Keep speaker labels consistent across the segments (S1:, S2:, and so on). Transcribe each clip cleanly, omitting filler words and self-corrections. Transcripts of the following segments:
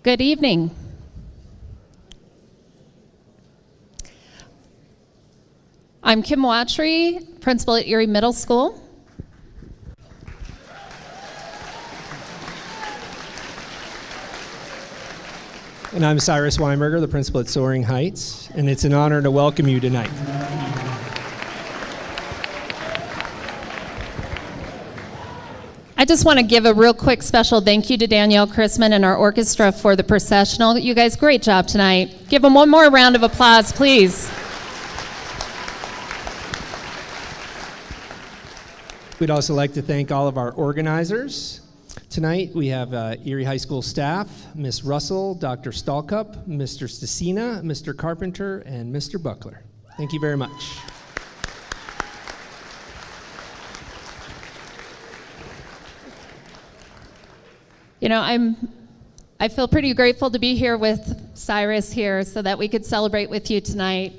S1: Good evening. I'm Kim Watry, principal at Erie Middle School.
S2: And I'm Cyrus Weinberger, the principal at Soaring Heights, and it's an honor to welcome you tonight.
S1: I just want to give a real quick special thank you to Danielle Chrisman and our orchestra for the processional. You guys, great job tonight. Give them one more round of applause, please.
S2: We'd also like to thank all of our organizers. Tonight we have Erie High School staff, Ms. Russell, Dr. Stalkup, Mr. Stacina, Mr. Carpenter, and Mr. Buckler. Thank you very much.
S1: You know, I feel pretty grateful to be here with Cyrus here so that we could celebrate with you tonight.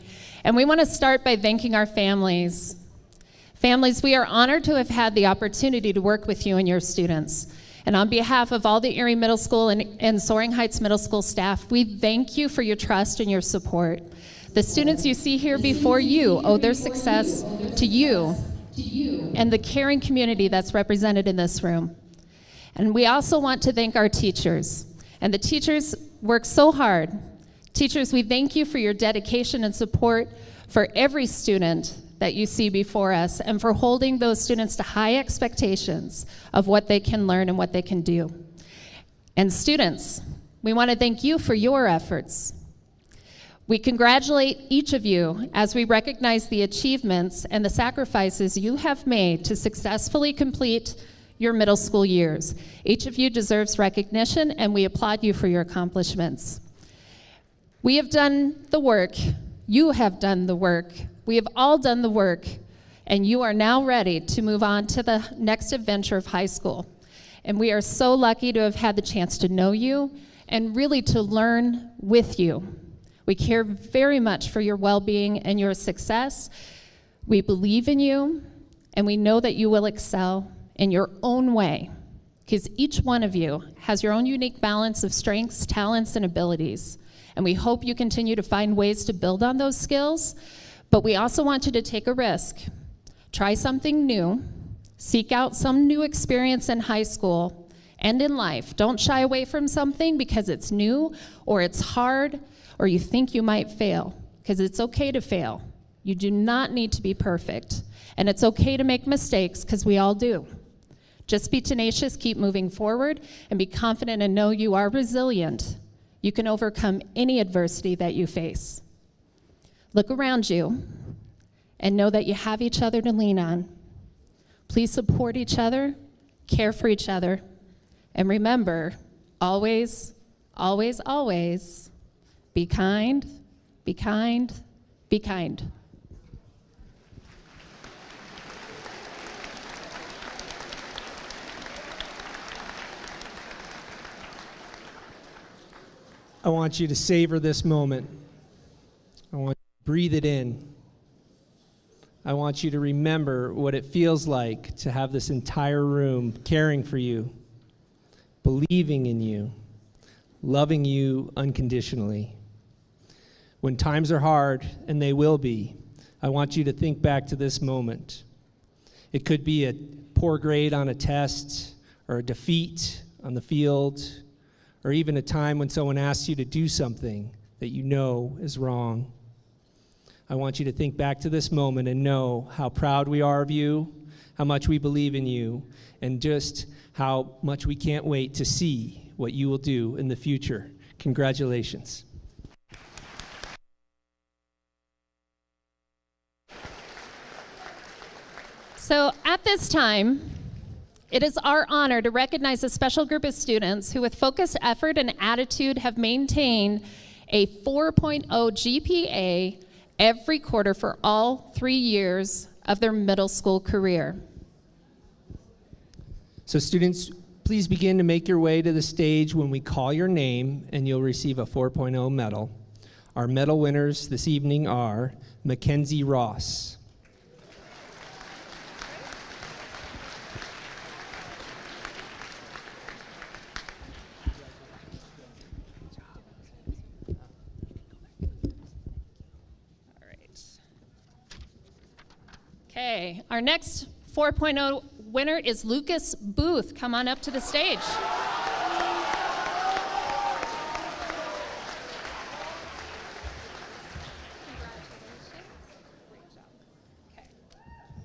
S1: And we want to start by thanking our families. Families, we are honored to have had the opportunity to work with you and your students. And on behalf of all the Erie Middle School and Soaring Heights Middle School staff, we thank you for your trust and your support. The students you see here before you owe their success to you and the caring community that's represented in this room. And we also want to thank our teachers. And the teachers work so hard. Teachers, we thank you for your dedication and support for every student that you see before us and for holding those students to high expectations of what they can learn and what they can do. And students, we want to thank you for your efforts. We congratulate each of you as we recognize the achievements and the sacrifices you have made to successfully complete your middle school years. Each of you deserves recognition, and we applaud you for your accomplishments. We have done the work. You have done the work. We have all done the work, and you are now ready to move on to the next adventure of high school. And we are so lucky to have had the chance to know you and really to learn with you. We care very much for your well-being and your success. We believe in you, and we know that you will excel in your own way, because each one of you has your own unique balance of strengths, talents, and abilities. And we hope you continue to find ways to build on those skills, but we also want you to take a risk. Try something new, seek out some new experience in high school and in life. Don't shy away from something because it's new or it's hard or you think you might fail, because it's okay to fail. You do not need to be perfect, and it's okay to make mistakes because we all do. Just be tenacious, keep moving forward, and be confident and know you are resilient. You can overcome any adversity that you face. Look around you and know that you have each other to lean on. Please support each other, care for each other, and remember, always, always, always, be kind, be kind, be kind.
S2: I want you to savor this moment. I want you to breathe it in. I want you to remember what it feels like to have this entire room caring for you, believing in you, loving you unconditionally. When times are hard, and they will be, I want you to think back to this moment. It could be a poor grade on a test, or a defeat on the field, or even a time when someone asks you to do something that you know is wrong. I want you to think back to this moment and know how proud we are of you, how much we believe in you, and just how much we can't wait to see what you will do in the future. Congratulations.
S1: So at this time, it is our honor to recognize a special group of students who, with focused effort and attitude, have maintained a 4.0 GPA every quarter for all 3 years of their middle school career.
S2: So students, please begin to make your way to the stage when we call your name, and you'll receive a 4.0 medal. Our medal winners this evening are Mackenzie Ross,
S1: Okay, our next 4.0 winner is Lucas Booth. Come on up to the stage.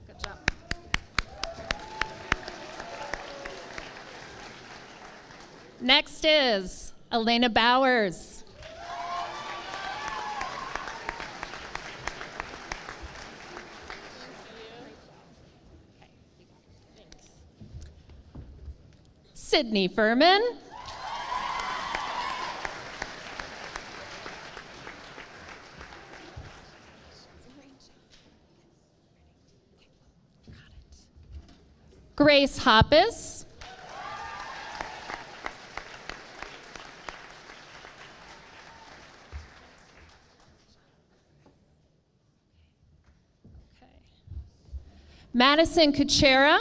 S1: Good job. Next is Elena Bowers. Sydney Furman. Grace Hoppus. Madison Kuchera.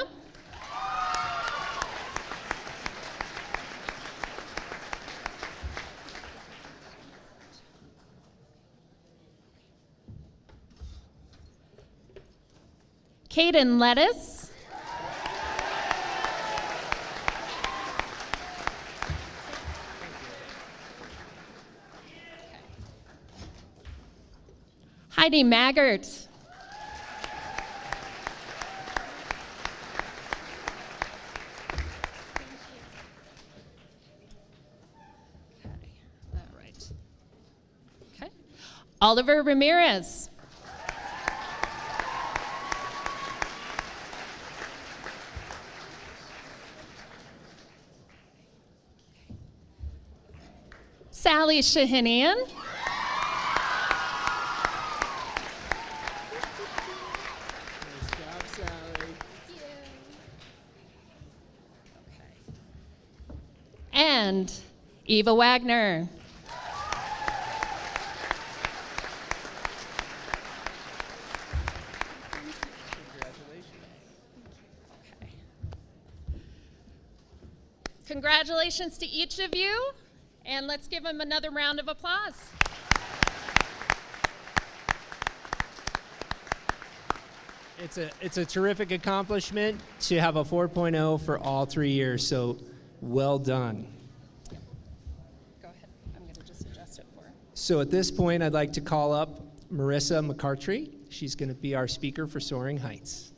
S1: Caden Lettuce. Heidi Maggart. Oliver Ramirez. Sally Shahinian. And Eva Wagner. Congratulations to each of you, and let's give them another round of applause.
S2: It's a terrific accomplishment to have a 4.0 for all 3 years, so well done.
S1: Go ahead. I'm going to just adjust it for her.
S2: So at this point, I'd like to call up Marissa McCartry. She's going to be our speaker for Soaring Heights.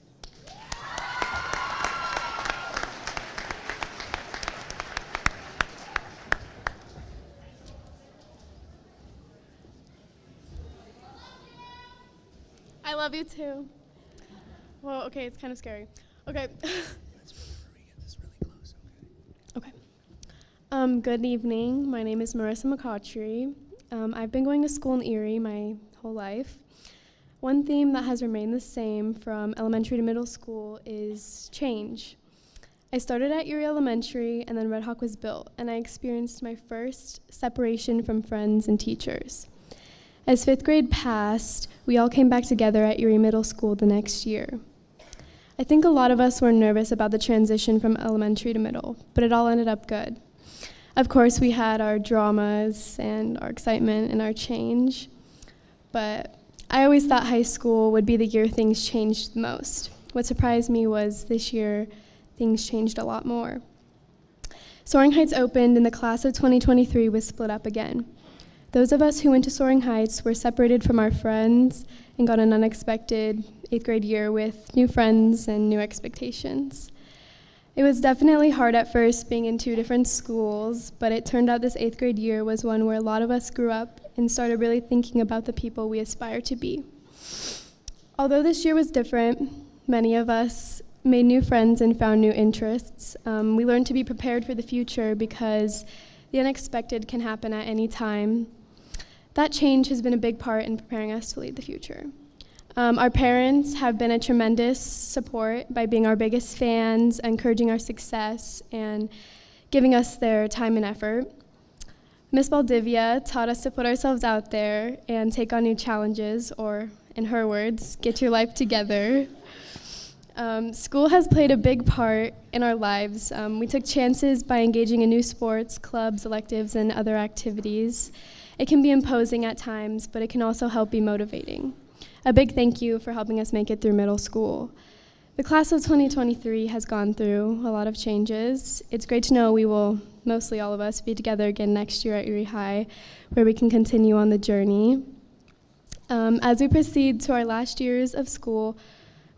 S3: I love you too. Well, okay, it's kind of scary. Okay. Okay. Good evening. My name is Marissa McCautry. I've been going to school in Erie my whole life. One theme that has remained the same from elementary to middle school is change. I started at Erie Elementary, and then Red Hawk was built, and I experienced my first separation from friends and teachers. As 5th grade passed, we all came back together at Erie Middle School the next year. I think a lot of us were nervous about the transition from elementary to middle, but it all ended up good. Of course, we had our dramas and our excitement and our change, but I always thought high school would be the year things changed the most. What surprised me was this year, things changed a lot more. Soaring Heights opened and the class of 2023 was split up again. Those of us who went to Soaring Heights were separated from our friends and got an unexpected 8th grade year with new friends and new expectations. It was definitely hard at first being in 2 different schools, but it turned out this 8th grade year was one where a lot of us grew up and started really thinking about the people we aspire to be. Although this year was different, many of us made new friends and found new interests. We learned to be prepared for the future because the unexpected can happen at any time. That change has been a big part in preparing us to lead the future. Our parents have been a tremendous support by being our biggest fans, encouraging our success, and giving us their time and effort. Miss Valdivia taught us to put ourselves out there and take on new challenges, or in her words, get your life together. School has played a big part in our lives. We took chances by engaging in new sports, clubs, electives, and other activities. It can be imposing at times, but it can also help be motivating. a big thank you for helping us make it through middle school. The class of 2023 has gone through a lot of changes. It's great to know we will, mostly all of us, be together again next year at Erie High, where we can continue on the journey. As we proceed to our last years of school,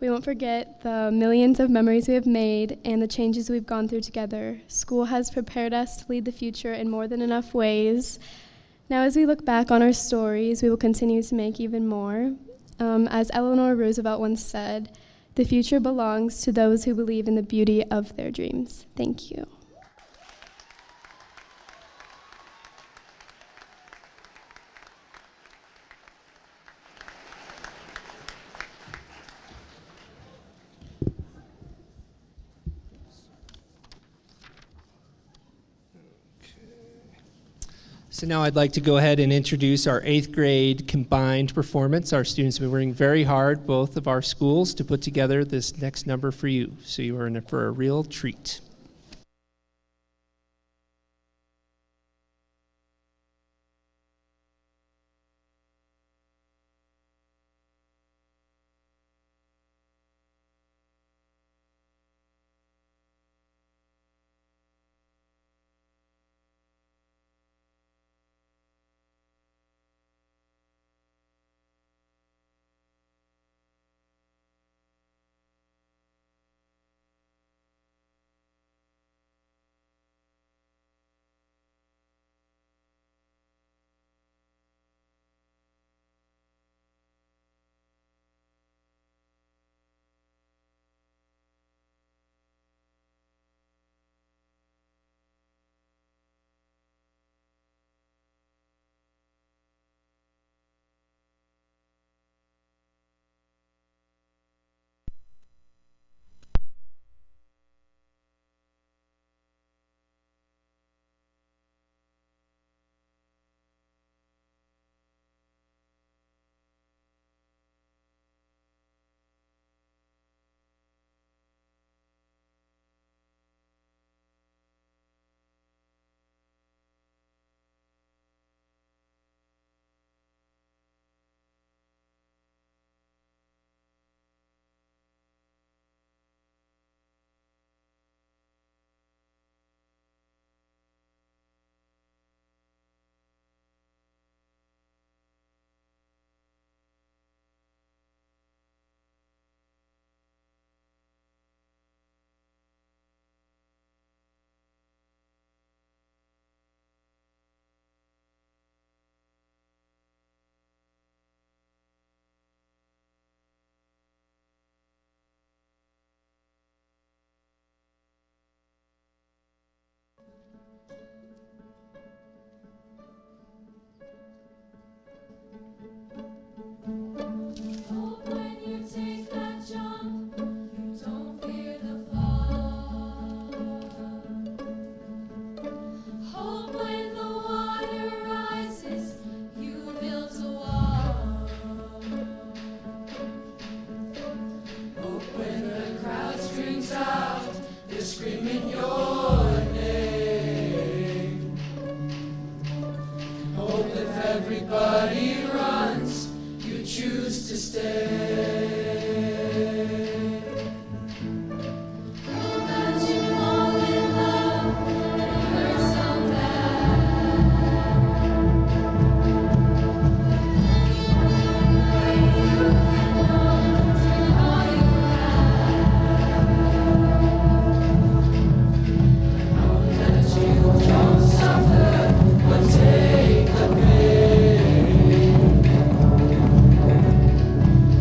S3: we won't forget the millions of memories we have made and the changes we've gone through together. School has prepared us to lead the future in more than enough ways. Now, as we look back on our stories, we will continue to make even more. As Eleanor Roosevelt once said, "The future belongs to those who believe in the beauty of their dreams." Thank you.
S2: So now I'd like to go ahead and introduce our 8th grade combined performance. Our students have been working very hard, both of our schools, to put together this next number for you. So you are in for a real treat.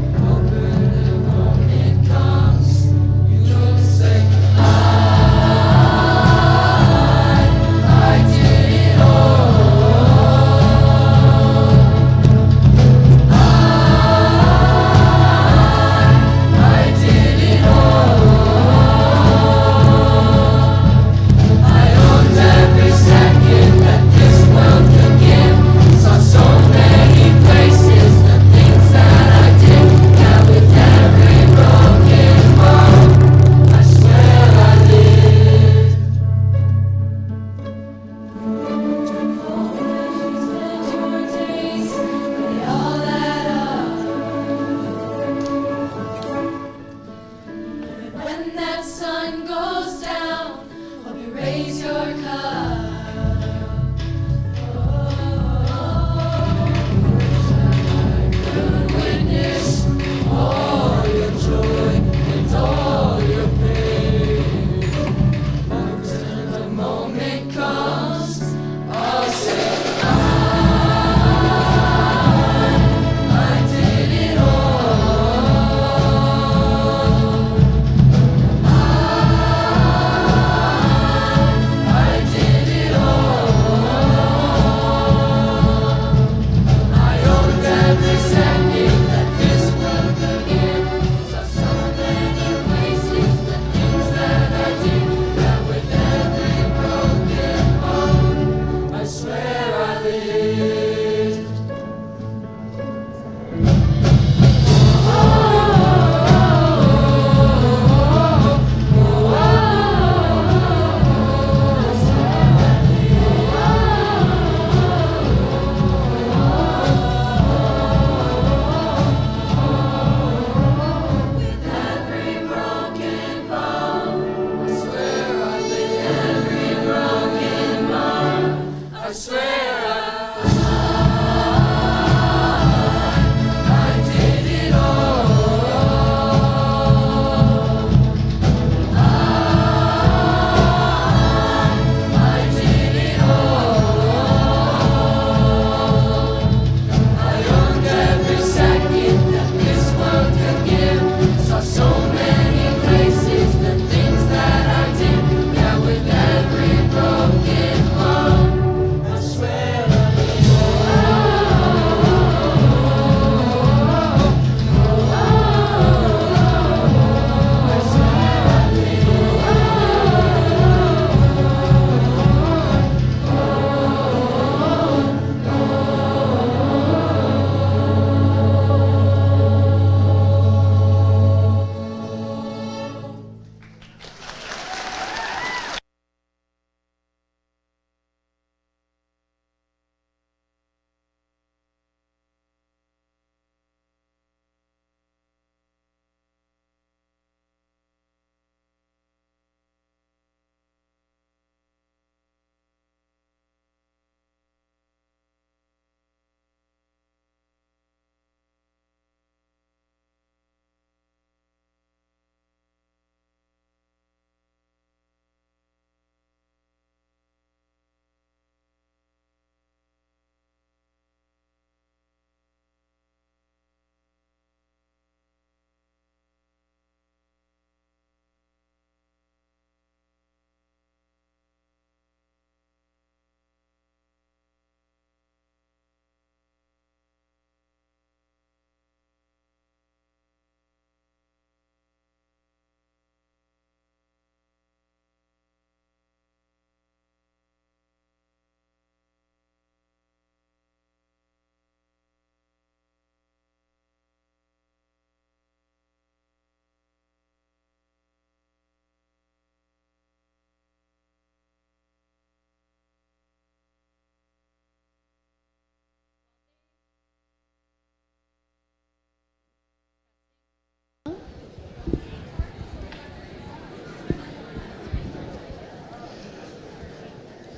S4: Open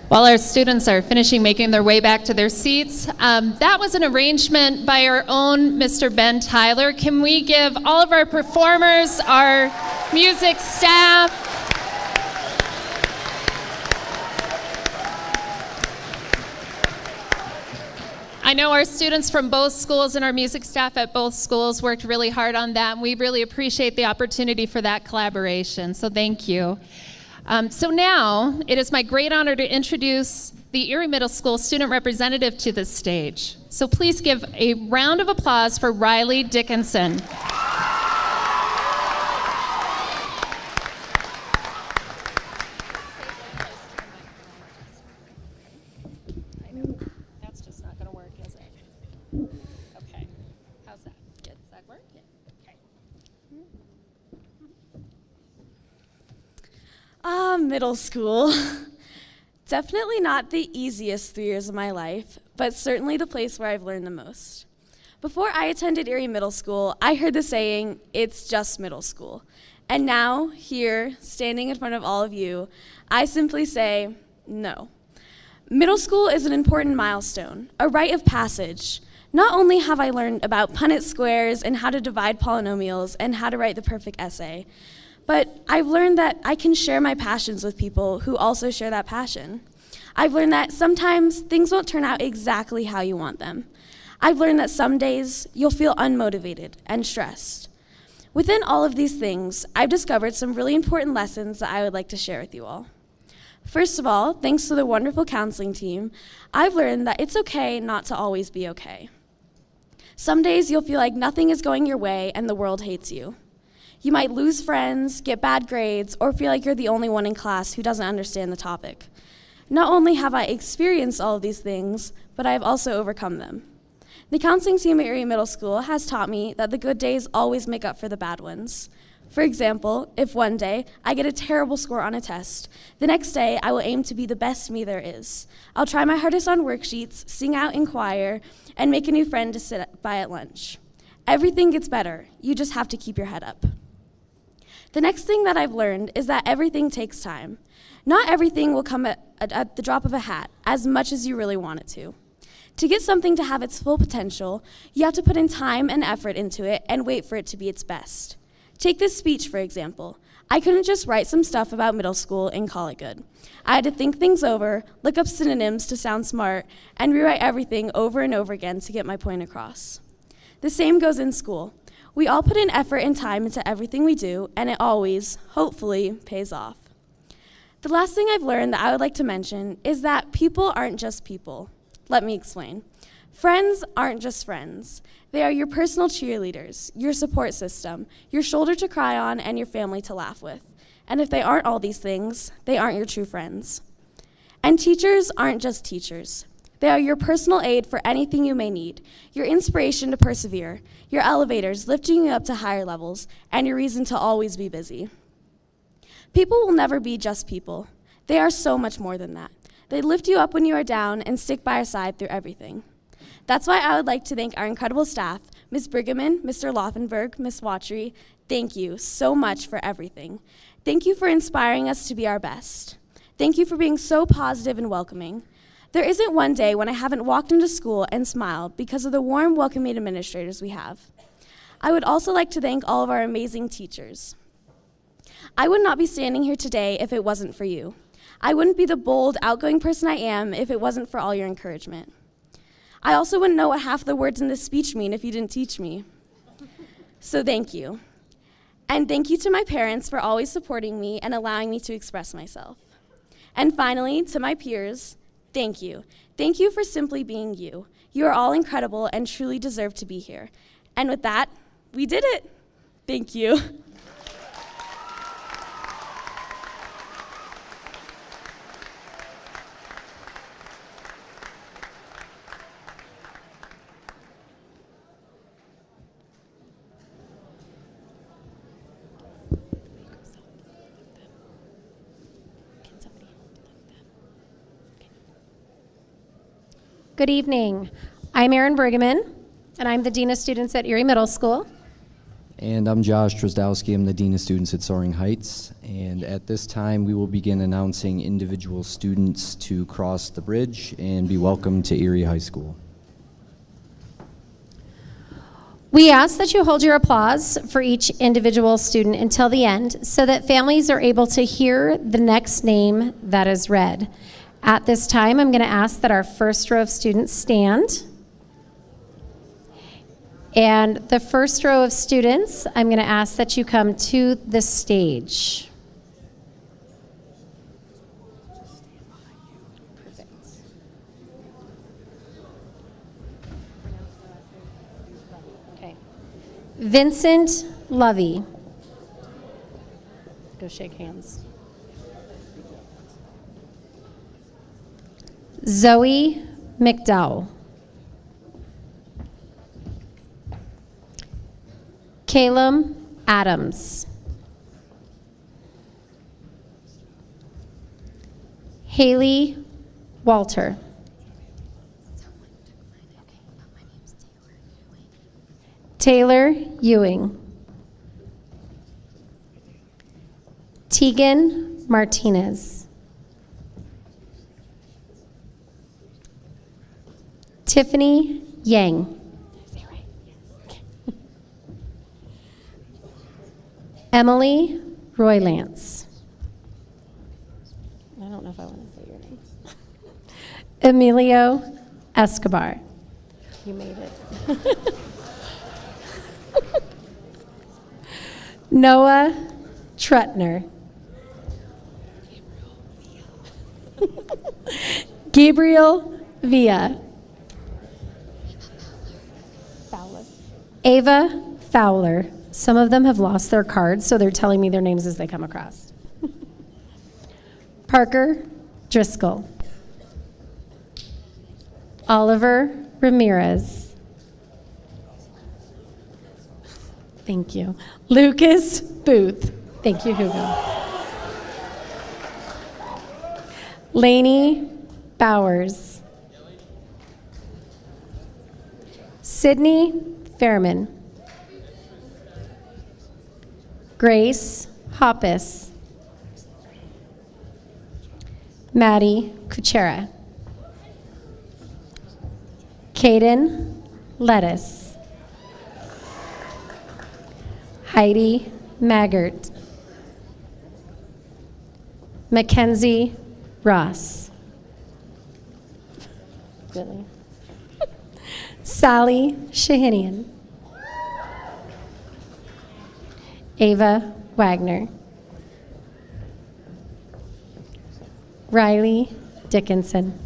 S1: While our students are finishing making their way back to their seats, that was an arrangement by our own Mr. Ben Tyler. Can we give all of our performers, our music staff, I know our students from both schools and our music staff at both schools worked really hard on that, and we really appreciate the opportunity for that collaboration, so thank you. So now, it is my great honor to introduce the Erie Middle School student representative to the stage. So please give a round of applause for Riley Dickinson. That's just not going to work, is it? Okay. How's that? Good. Does that work? Yeah. Okay.
S4: Middle school. Definitely not the easiest 3 years of my life, but certainly the place where I've learned the most. Before I attended Erie Middle School, I heard the saying, "It's just middle school." And now, here, standing in front of all of you, I simply say, no. Middle school is an important milestone, a rite of passage. Not only have I learned about Punnett squares and how to divide polynomials and how to write the perfect essay, but I've learned that I can share my passions with people who also share that passion. I've learned that sometimes things won't turn out exactly how you want them. I've learned that some days you'll feel unmotivated and stressed. Within all of these things, I've discovered some really important lessons that I would like to share with you all. First of all, thanks to the wonderful counseling team, I've learned that it's okay not to always be okay. Some days you'll feel like nothing is going your way and the world hates you. You might lose friends, get bad grades, or feel like you're the only one in class who doesn't understand the topic. Not only have I experienced all of these things, but I have also overcome them. The counseling team at Erie Middle School has taught me that the good days always make up for the bad ones. For example, if one day I get a terrible score on a test, the next day I will aim to be the best me there is. I'll try my hardest on worksheets, sing out in choir, and make a new friend to sit by at lunch. Everything gets better. You just have to keep your head up. The next thing that I've learned is that everything takes time. Not everything will come at the drop of a hat, as much as you really want it to. To get something to have its full potential, you have to put in time and effort into it and wait for it to be its best. Take this speech, for example. I couldn't just write some stuff about middle school and call it good. I had to think things over, look up synonyms to sound smart, and rewrite everything over and over again to get my point across. The same goes in school. We all put in effort and time into everything we do, and it always, hopefully, pays off. The last thing I've learned that I would like to mention is that people aren't just people. Let me explain. Friends aren't just friends. They are your personal cheerleaders, your support system, your shoulder to cry on, and your family to laugh with. And if they aren't all these things, they aren't your true friends. And teachers aren't just teachers. They are your personal aid for anything you may need, your inspiration to persevere, your elevators lifting you up to higher levels, and your reason to always be busy. People will never be just people. They are so much more than that. They lift you up when you are down and stick by your side through everything. That's why I would like to thank our incredible staff, Ms. Brigham, Mr. Laufenberg, Ms. Watry. Thank you so much for everything. Thank you for inspiring us to be our best. Thank you for being so positive and welcoming. There isn't one day when I haven't walked into school and smiled because of the warm, welcoming administrators we have. I would also like to thank all of our amazing teachers. I would not be standing here today if it wasn't for you. I wouldn't be the bold, outgoing person I am if it wasn't for all your encouragement. I also wouldn't know what half the words in this speech mean if you didn't teach me. So thank you. And thank you to my parents for always supporting me and allowing me to express myself. And finally, to my peers, thank you. Thank you for simply being you. You are all incredible and truly deserve to be here. And with that, we did it. Thank you.
S5: Good evening. I'm Erin Brigham, and I'm the Dean of Students at Erie Middle School.
S6: And I'm Josh Trzdowski. I'm the Dean of Students at Soaring Heights. And at this time, we will begin announcing individual students to cross the bridge and be welcomed to Erie High School.
S5: We ask that you hold your applause for each individual student until the end so that families are able to hear the next name that is read. At this time, I'm going to ask that our first row of students stand. And the first row of students, I'm going to ask that you come to the stage. Okay. Vincent Lovey. Go shake hands. Zoe McDowell. Caleb Adams. Haley Walter. Taylor Ewing. Tegan Martinez. Tiffany Yang. Emily Roylance. I don't know if I want to say your name. Emilio Escobar. You made it. Noah Trutner. Gabriel Villa. Ava Fowler. Some of them have lost their cards, so they're telling me their names as they come across. Parker Driscoll. Oliver Ramirez. Thank you. Lucas Booth. Thank you, Hugo. Lainey Bowers. Sydney Fairman. Grace Hoppus. Maddie Kuchera. Caden Lettuce. Heidi Maggart. Mackenzie Ross. Really? Sally Shahinian. Ava Wagner. Riley Dickinson.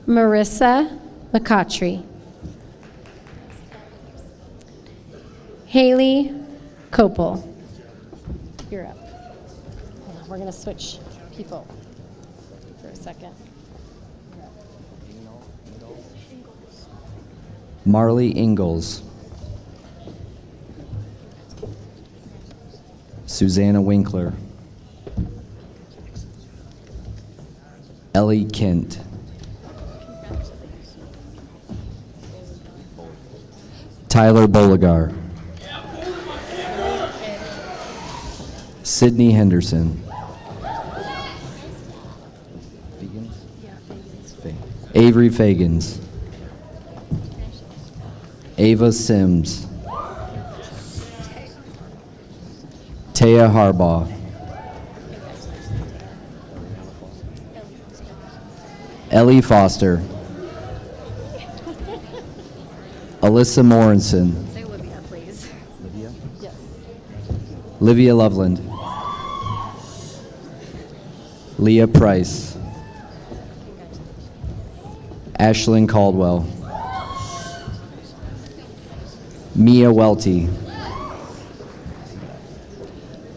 S5: Marissa McCautry. Haley Copel. You're up. Hold on, we're going to switch people for a second.
S6: Marley Ingalls. Susanna Winkler. Ellie Kent. Tyler Boligar. Sydney Henderson. Avery Fagans. Ava Sims. Taya Harbaugh. Ellie Foster. Alyssa Morinson.
S5: Say Olivia, please.
S6: Olivia?
S5: Yes.
S6: Livia Loveland. Leah Price. Ashlyn Caldwell. Mia Welty.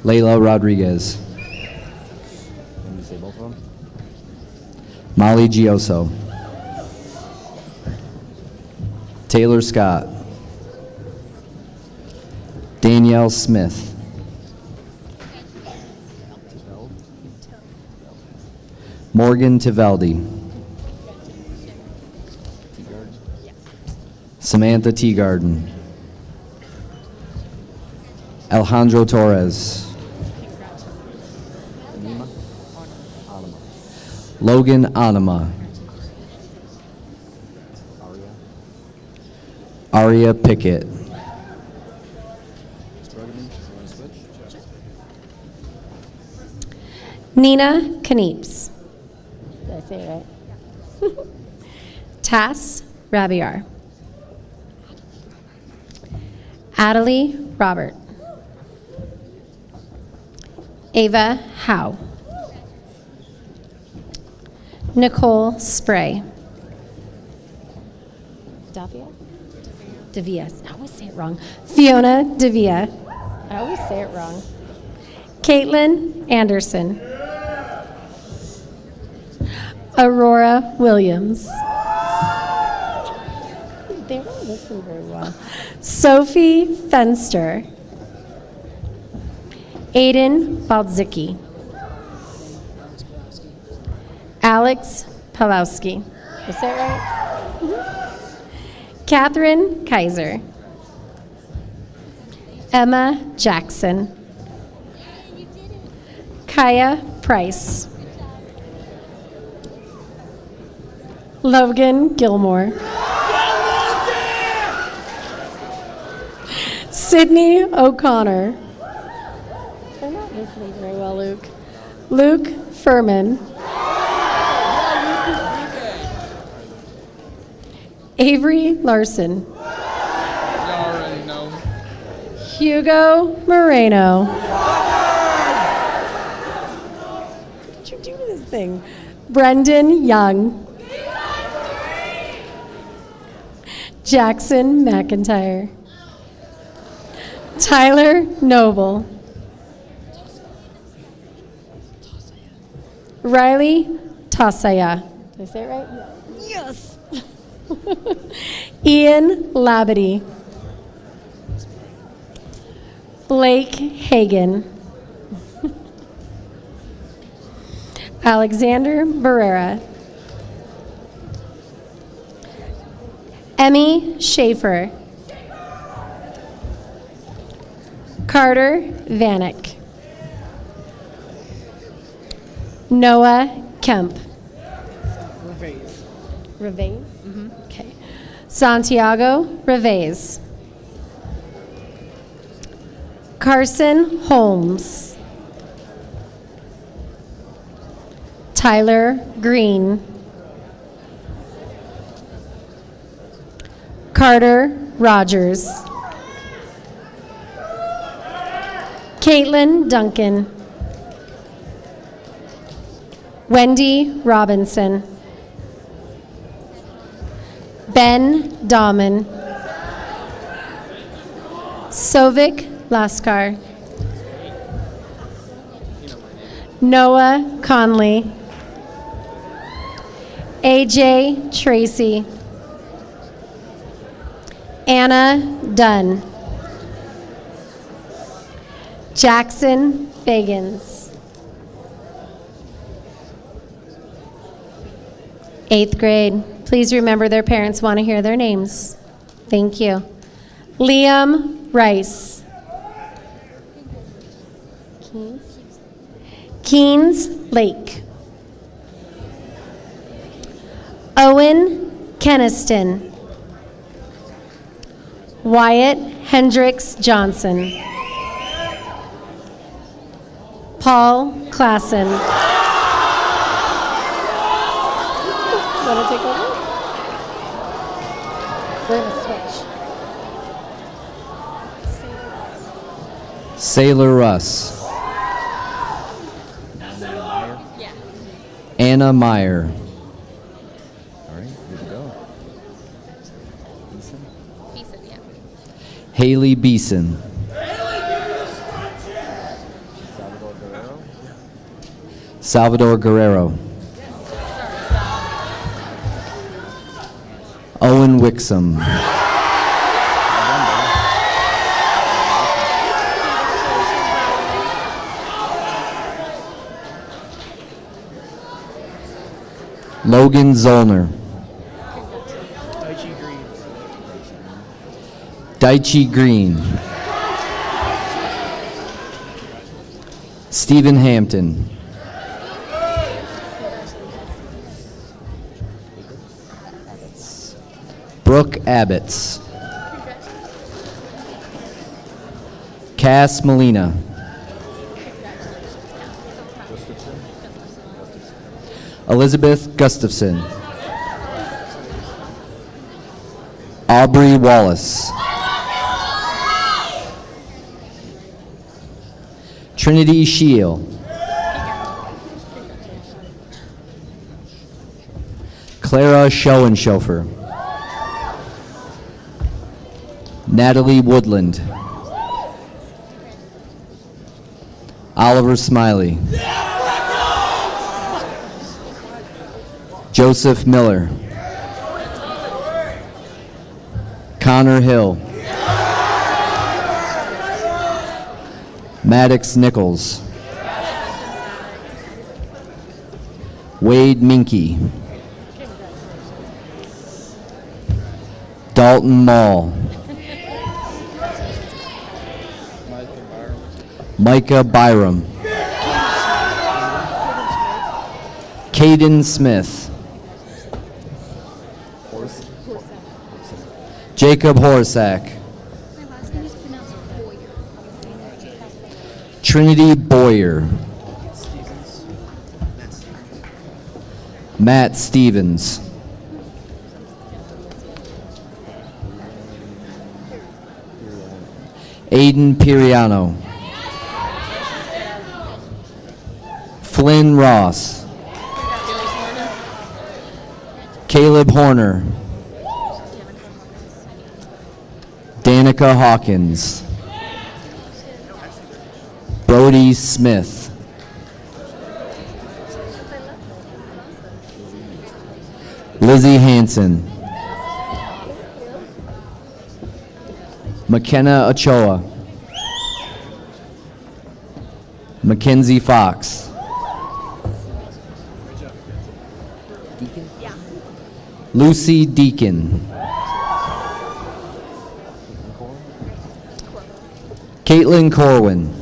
S6: Layla Rodriguez. Can you say both of them? Molly Gioso. Taylor Scott. Danielle Smith. Morgan Tivaldi. Samantha Teagarden. Alejandro Torres. Logan Anima. Aria Pickett.
S5: Nina Kneeps. Did I say it right? Tass Rabiar. Adelie Robert. Ava Howe. Nicole Spray. Davia? Davia. I always say it wrong. Fiona Davia. I always say it wrong. Caitlin Anderson. Aurora Williams. They don't listen very well. Sophie Fenster. Aiden Baldzicki. Alex Pawlowski. Is that right? Mm-hmm. Catherine Kaiser. Emma Jackson. Kaya Price. Logan Gilmore. Sydney O'Connor. They're not listening very well, Luke. Luke Furman. Avery Larson. Hugo Moreno. What did you do to this thing? Brendan Young. Jackson McIntyre. Tyler Noble. Riley Tassaya. Did I say it right? Yes. Ian Labadie. Blake Hagan. Alexander Barrera. Emmy Schaefer. Carter Vanek. Noah Kemp. Revez? Mm-hmm. Okay. Santiago Revez. Carson Holmes. Tyler Green. Carter Rogers. Caitlin Duncan. Wendy Robinson. Ben Dahman. Sovik Laskar. Noah Conley. AJ Tracy. Anna Dunn. Jackson Fagans. 8th grade. Please remember their parents want to hear their names. Thank you. Liam Rice. Keens Lake. Owen Keniston. Wyatt Hendricks Johnson. Paul Klassen. Want to take over? We're going to switch.
S6: Sailor Russ. Anna Meyer. All right, here we go.
S1: Beeson, yeah.
S6: Haley Beeson. Salvador Guerrero. Owen Wixom. Logan Zollner. Daichi Green. Stephen Hampton. Brooke Abbots. Cass Molina. Elizabeth Gustafson. Aubrey Wallace. Trinity Shield. Clara Schoenhofer. Natalie Woodland. Oliver Smiley. Joseph Miller. Connor Hill. Maddox Nichols. Wade Minky. Dalton Mall. Micah Byram. Caden Smith. Jacob Horsack. Trinity Boyer. Matt Stevens. Aiden Piriano. Flynn Ross. Caleb Horner. Danica Hawkins. Brody Smith. Lizzie Hanson. McKenna Ochoa. Mackenzie Fox. Lucy Deacon. Caitlin Corwin.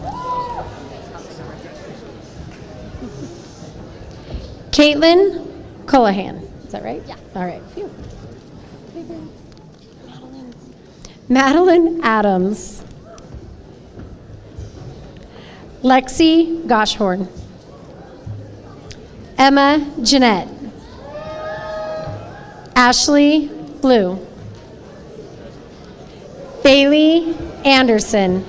S5: Caitlin Colohan. Is that right? Yeah. All right. Phew. Madeline Adams. Lexi Goshorn. Emma Jeanette. Ashley Blue. Bailey Anderson.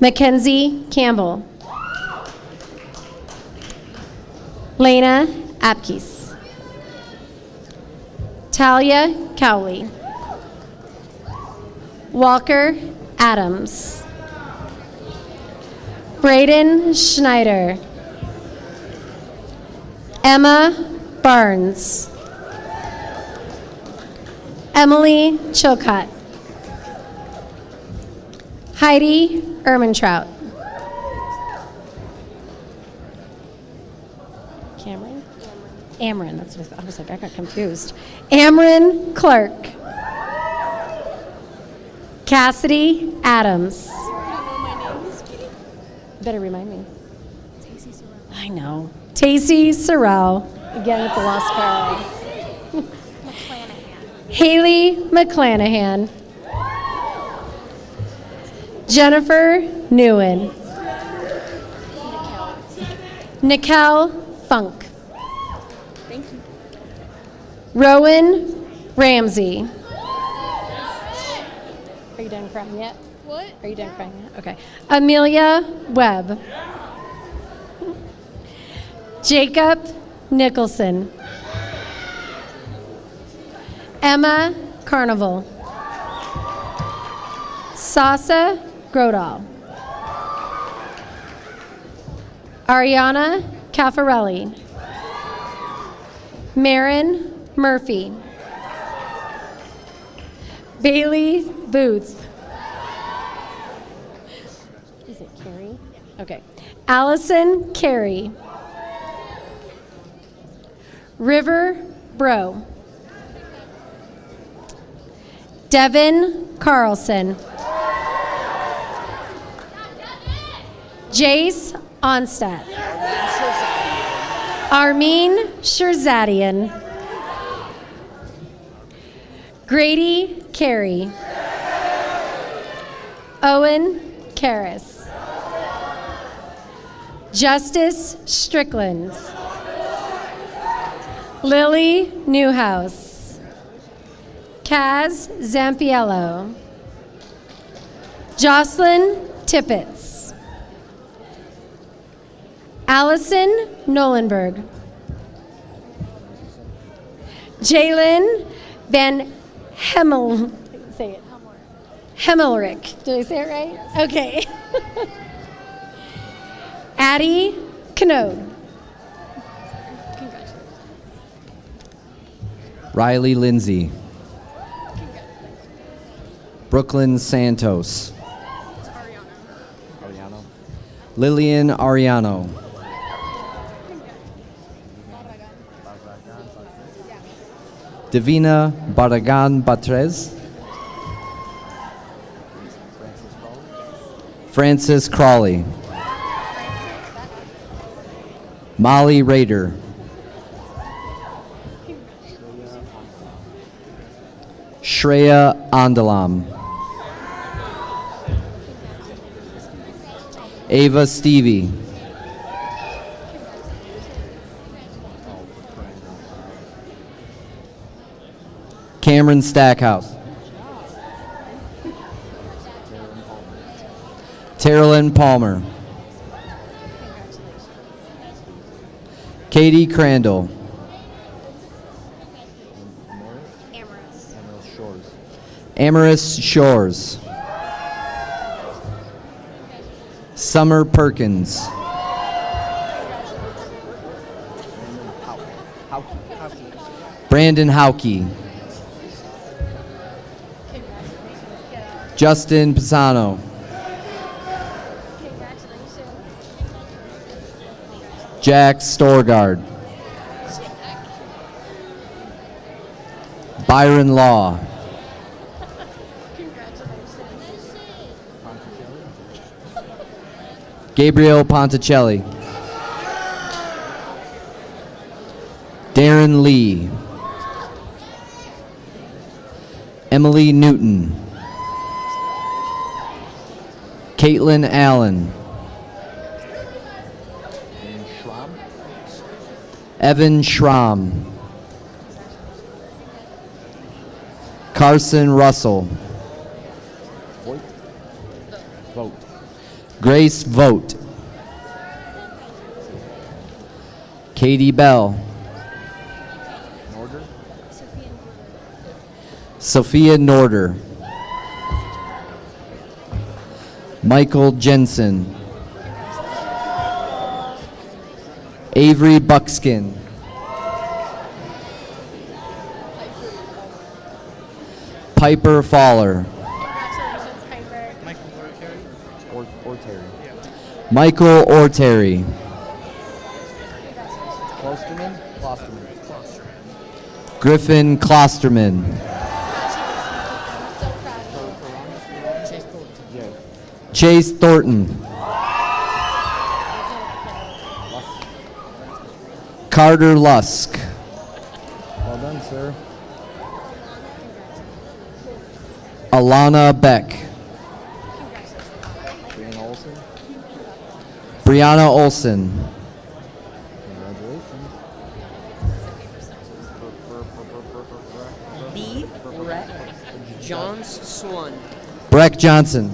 S5: Mackenzie Campbell. Lena Apkis. Talia Cowley. Walker Adams. Braden Schneider. Emma Barnes. Emily Chilcott. Heidi Ermintrout. Cameron? Amron, that's what I was like, I got confused. Amron Clark. Cassidy Adams. Better remind me. Tacey Sorrell. I know. Tacey Sorrell. Again with the Lost Carol. Haley McClanahan. Jennifer Newen. Nikel Funk. Thank you. Rowan Ramsey. Are you done crying yet? What? Are you done crying yet? Okay. Amelia Webb. Jacob Nicholson. Emma Carnival. Sasa Grodal. Ariana Caffarelli. Marin Murphy. Bailey Booth. Is it Carrie? Okay. Allison Carey. River Bro. Devin Carlson. Jace Onstadt. Armin Sherzadian. Grady Carey. Owen Karras. Justice Strickland. Lily Newhouse. Kaz Zampiello. Jocelyn Tippett. Allison Nolenberg. Jalen Van Hemel. Say it. Hemmelrick. Did I say it right? Okay. Addie Canode.
S6: Riley Lindsay. Brooklyn Santos. Lillian Ariano. Divina Barragan Batrez. Francis Crawley. Molly Rader. Shreya Andalam. Ava Stevie. Cameron Stackhouse. Terrellyn Palmer. Katie Crandall. Amaris Shores. Summer Perkins. Brandon Hauke. Justin Pisano. Jack Storgard. Byron Law. Gabriel Ponticelli. Darren Lee. Emily Newton. Caitlin Allen. Evan Schramm. Carson Russell. Grace Vogt. Katie Bell. Sophia Norder. Michael Jensen. Avery Buckskin. Piper Faller. Michael Orteri. Griffin Klosterman. Chase Thornton. Carter Lusk.
S7: Well done, sir.
S6: Alana Beck. Brianna Olson.
S7: B. Brett Johns Swan.
S6: Breck Johnson.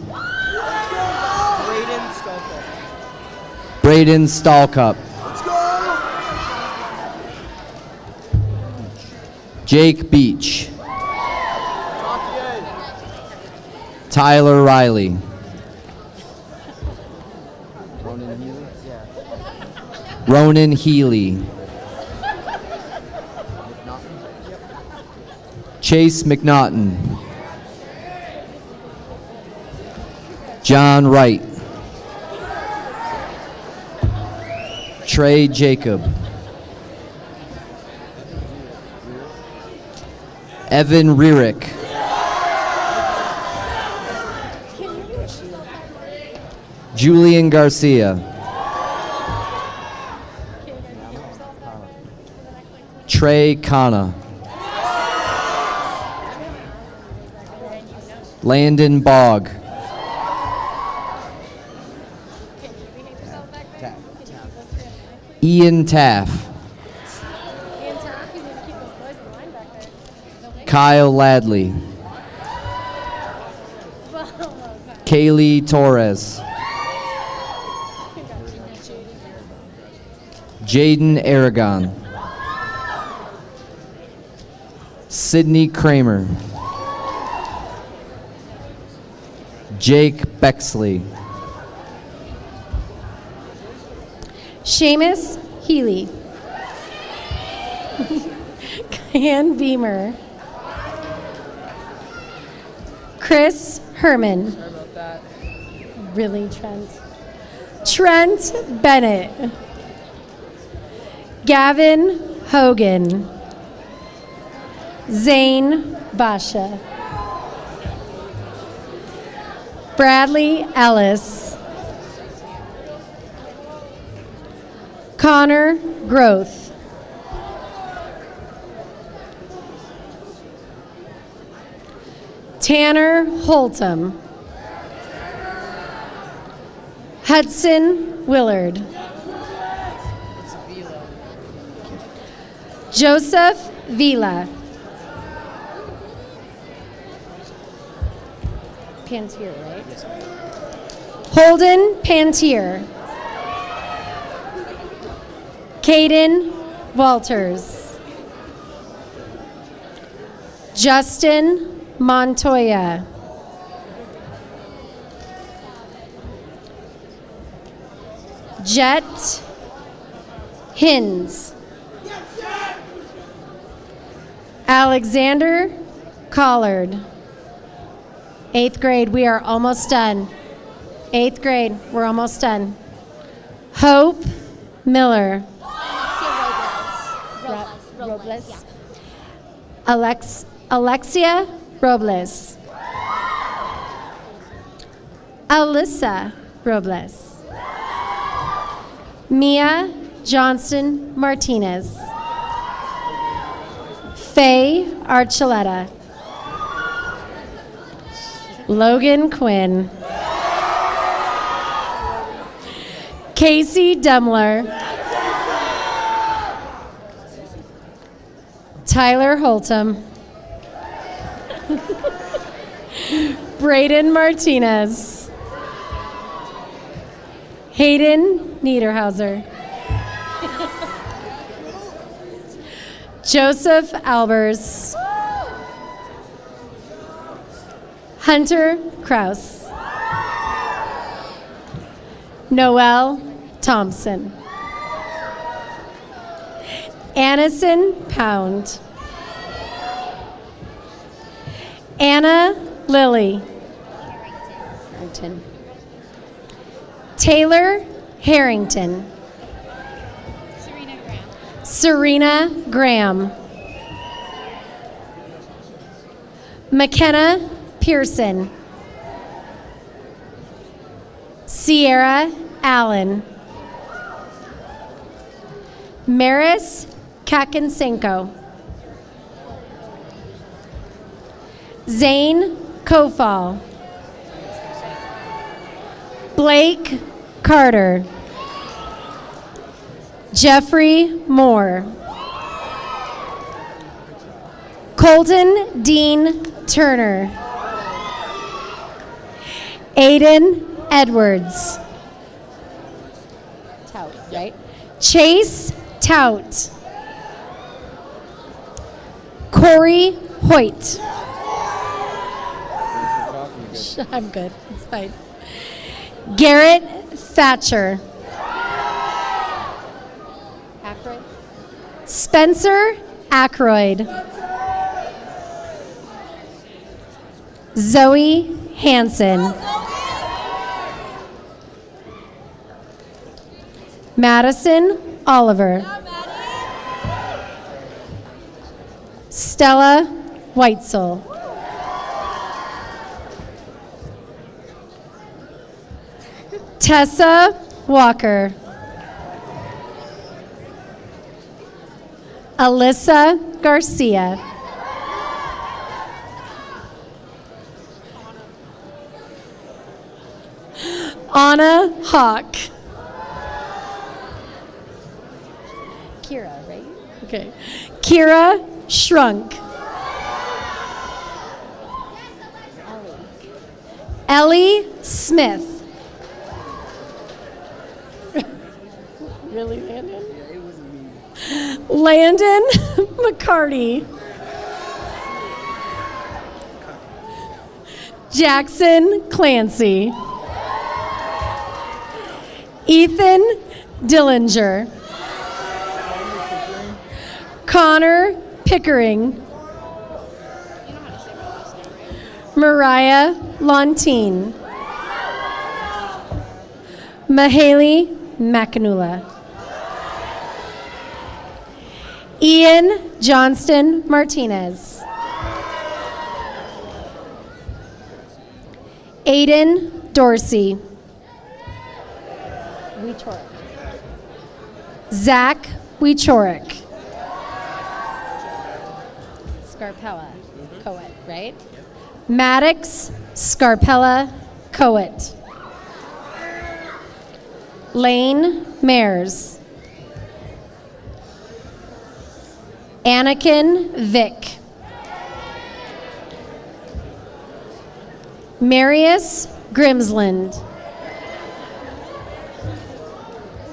S7: Braden Stalkup.
S6: Braden Stallcup.
S7: Let's go!
S6: Jake Beach. Tyler Riley. Ronan Healy. Chase McNaughton. John Wright. Trey Jacob. Evan Rierick. Julian Garcia. Trey Kana. Landon Bogg. Ian Taff. Kyle Ladley. Kaylee Torres. Jaden Aragon. Sydney Kramer. Jake Bexley.
S5: Seamus Healy. Kyan Beamer. Chris Herman.
S7: Sorry about that.
S5: Really, Trent? Trent Bennett. Gavin Hogan. Zane Basha. Bradley Ellis. Connor Groth. Tanner Holtum. Hudson Willard. Joseph Vila. Pantier, right? Holden Pantier. Caden Walters. Justin Montoya. Jet Hins. Alexander Collard. 8th grade, we are almost done. 8th grade, we're almost done. Hope Miller. Robles. Alexia Robles. Alyssa Robles. Mia Johnston Martinez. Faye Archuleta. Logan Quinn. Casey Demler. Tyler Holtum. Braden Martinez. Hayden Niederhauser. Joseph Albers. Hunter Kraus. Noel Thompson. Annison Pound. Anna Lilly. Taylor Harrington. Serena Graham. McKenna Pearson. Sierra Allen. Maris Kakinsenko. Zane Kofal. Blake Carter. Jeffrey Moore. Colton Dean Turner. Aiden Edwards. Tout, right? Chase Tout. Corey Hoyt. I'm good. It's fine. Garrett Thatcher. Ackroyd. Spencer Ackroyd. Zoe Hansen. Madison Oliver. Stella Weitzel. Tessa Walker. Alyssa Garcia. Anna Hawk. Kira, right? Okay. Kira Shrunk. Ellie Smith. Really, Landon? Yeah, it wasn't me. Landon McCarty. Jackson Clancy. Ethan Dillinger. Connor Pickering. Mariah Lontine. Mahaley McAnula. Ian Johnston Martinez. Aiden Dorsey. Wieczorek. Zach Wieczorek. Scarpella Coet, right? Maddox Scarpella Coet. Lane Mares. Anakin Vick. Marius Grimsland.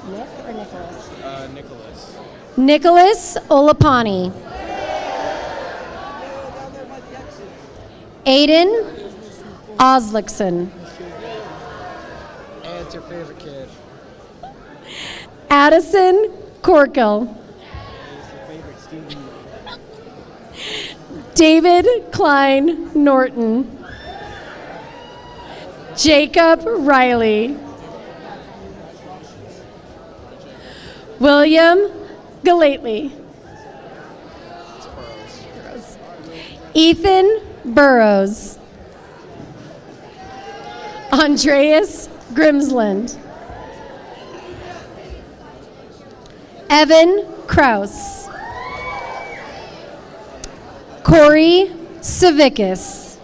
S5: Nick or Nicholas?
S7: Nicholas.
S5: Nicholas Olapani. Aiden Oslickson.
S7: And it's your favorite kid.
S5: Addison Corkill. David Klein Norton. Jacob Riley. William Galately. Ethan Burrows. Andreas Grimsland. Evan Kraus. Corey Savickas.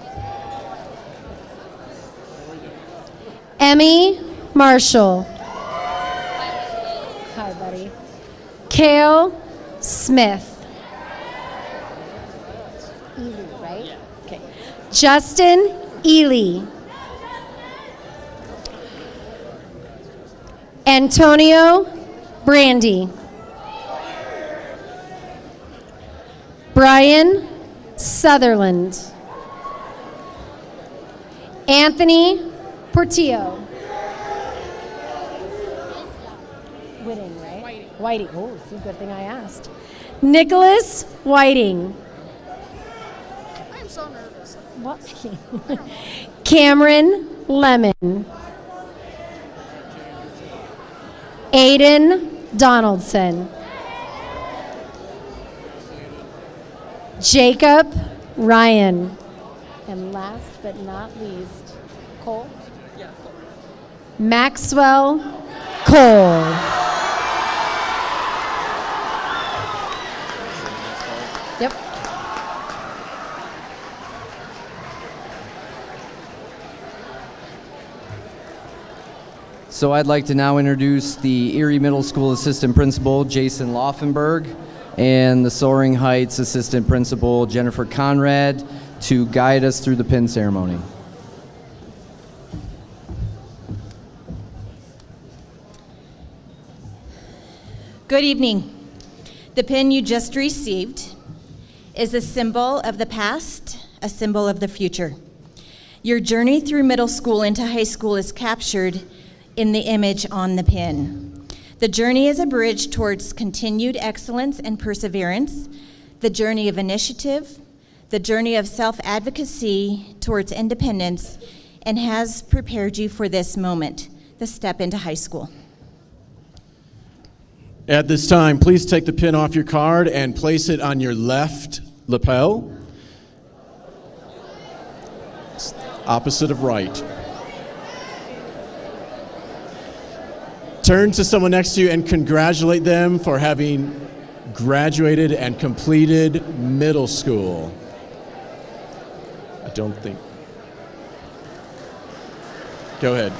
S5: Emmy Marshall. Hi, buddy. Kale Smith. Ely, right? Yeah. Okay. Justin Ely. Antonio Brandy. Brian Sutherland. Anthony Portillo. Whiting, right? Whiting. Oh, see, good thing I asked. Nicholas Whiting.
S7: I'm so nervous.
S5: What? Cameron Lemon. Aiden Donaldson. Jacob Ryan. And last but not least, Cole?
S7: Yeah.
S5: Maxwell Cole. Yep.
S6: So I'd like to now introduce the Erie Middle School Assistant Principal, Jason Laufenberg, and the Soaring Heights Assistant Principal, Jennifer Conrad, to guide us through the pin ceremony.
S8: Good evening. The pin you just received is a symbol of the past, a symbol of the future. Your journey through middle school into high school is captured in the image on the pin. The journey is a bridge towards continued excellence and perseverance, the journey of initiative, the journey of self-advocacy towards independence, and has prepared you for this moment, the step into high school.
S9: At this time, please take the pin off your card and place it on your left lapel. opposite of right. Turn to someone next to you and congratulate them for having graduated and completed middle school. I don't think. Go ahead.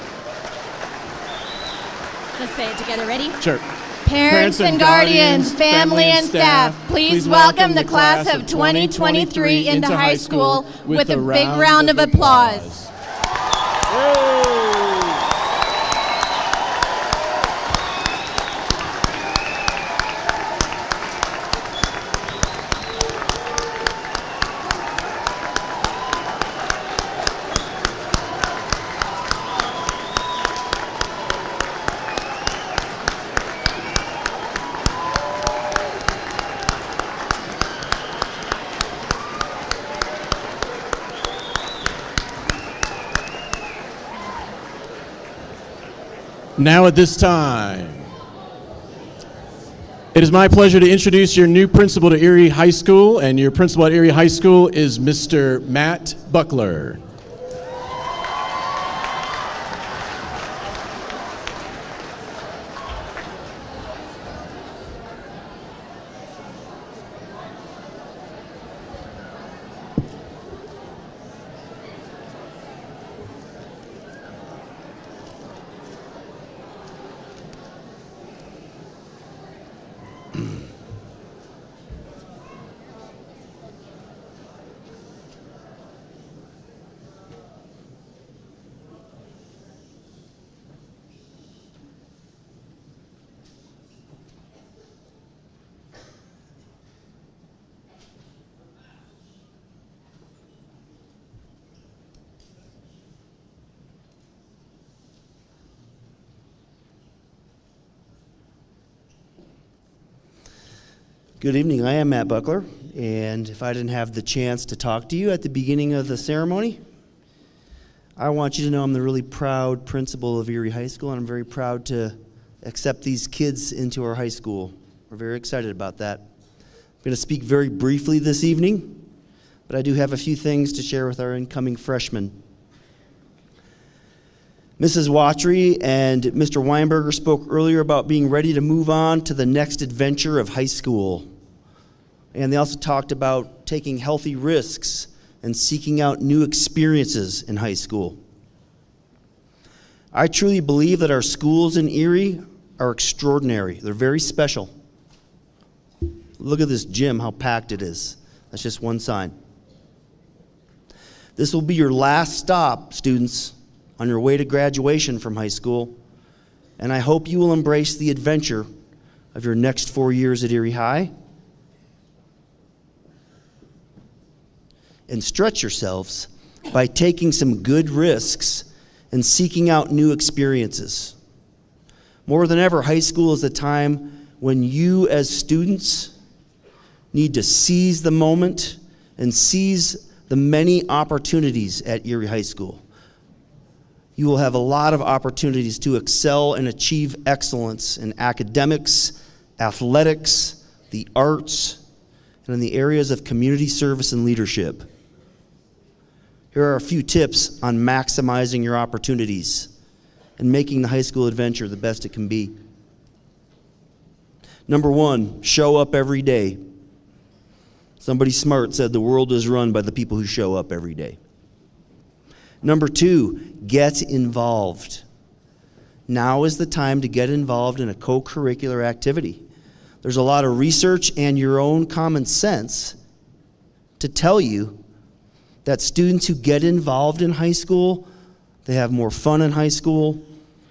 S10: Let's say it together. Ready?
S9: Sure.
S10: Parents and guardians, family and staff, please welcome the class of 2023 into high school with a big round of applause.
S9: Now at this time, it is my pleasure to introduce your new principal to Erie High School, and your principal at Erie High School is Mr. Matt Buckler.
S11: Good evening, I am Matt Buckler, and if I didn't have the chance to talk to you at the beginning of the ceremony, I want you to know I'm the really proud principal of Erie High School, and I'm very proud to accept these kids into our high school. We're very excited about that. I'm going to speak very briefly this evening, but I do have a few things to share with our incoming freshmen. Mrs. Watry and Mr. Weinberger spoke earlier about being ready to move on to the next adventure of high school. And they also talked about taking healthy risks and seeking out new experiences in high school. I truly believe that our schools in Erie are extraordinary. They're very special. Look at this gym, how packed it is. That's just one sign. This will be your last stop, students, on your way to graduation from high school, and I hope you will embrace the adventure of your next 4 years at Erie High and stretch yourselves by taking some good risks and seeking out new experiences. More than ever, high school is a time when you as students need to seize the moment and seize the many opportunities at Erie High School. You will have a lot of opportunities to excel and achieve excellence in academics, athletics, the arts, and in the areas of community service and leadership. Here are a few tips on maximizing your opportunities and making the high school adventure the best it can be. Number one, show up every day. Somebody smart said the world is run by the people who show up every day. Number two, get involved. Now is the time to get involved in a co-curricular activity. There's a lot of research and your own common sense to tell you that students who get involved in high school, they have more fun in high school,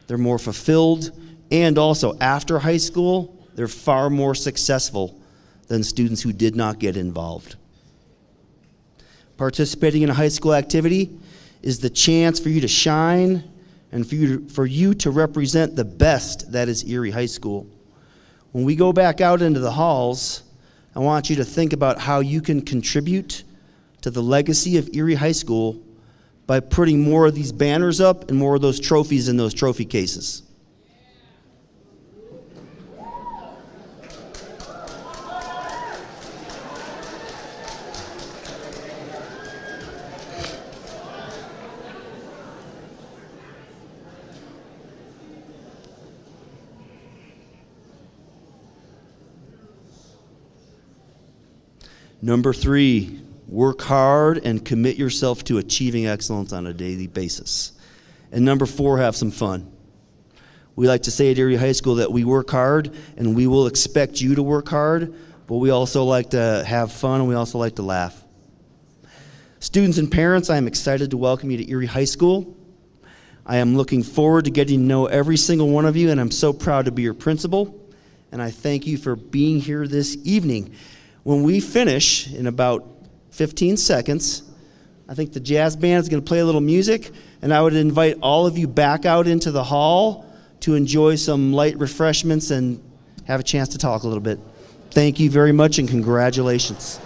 S11: they're more fulfilled, and also after high school, they're far more successful than students who did not get involved. Participating in a high school activity is the chance for you to shine and for you to represent the best that is Erie High School. When we go back out into the halls, I want you to think about how you can contribute to the legacy of Erie High School by putting more of these banners up and more of those trophies in those trophy cases. Number 3, work hard and commit yourself to achieving excellence on a daily basis. And number 4, have some fun. We like to say at Erie High School that we work hard and we will expect you to work hard, but we also like to have fun and we also like to laugh. Students and parents, I am excited to welcome you to Erie High School. I am looking forward to getting to know every single one of you, and I'm so proud to be your principal, and I thank you for being here this evening. When we finish in about 15 seconds, I think the jazz band is going to play a little music, and I would invite all of you back out into the hall to enjoy some light refreshments and have a chance to talk a little bit. Thank you very much, and congratulations.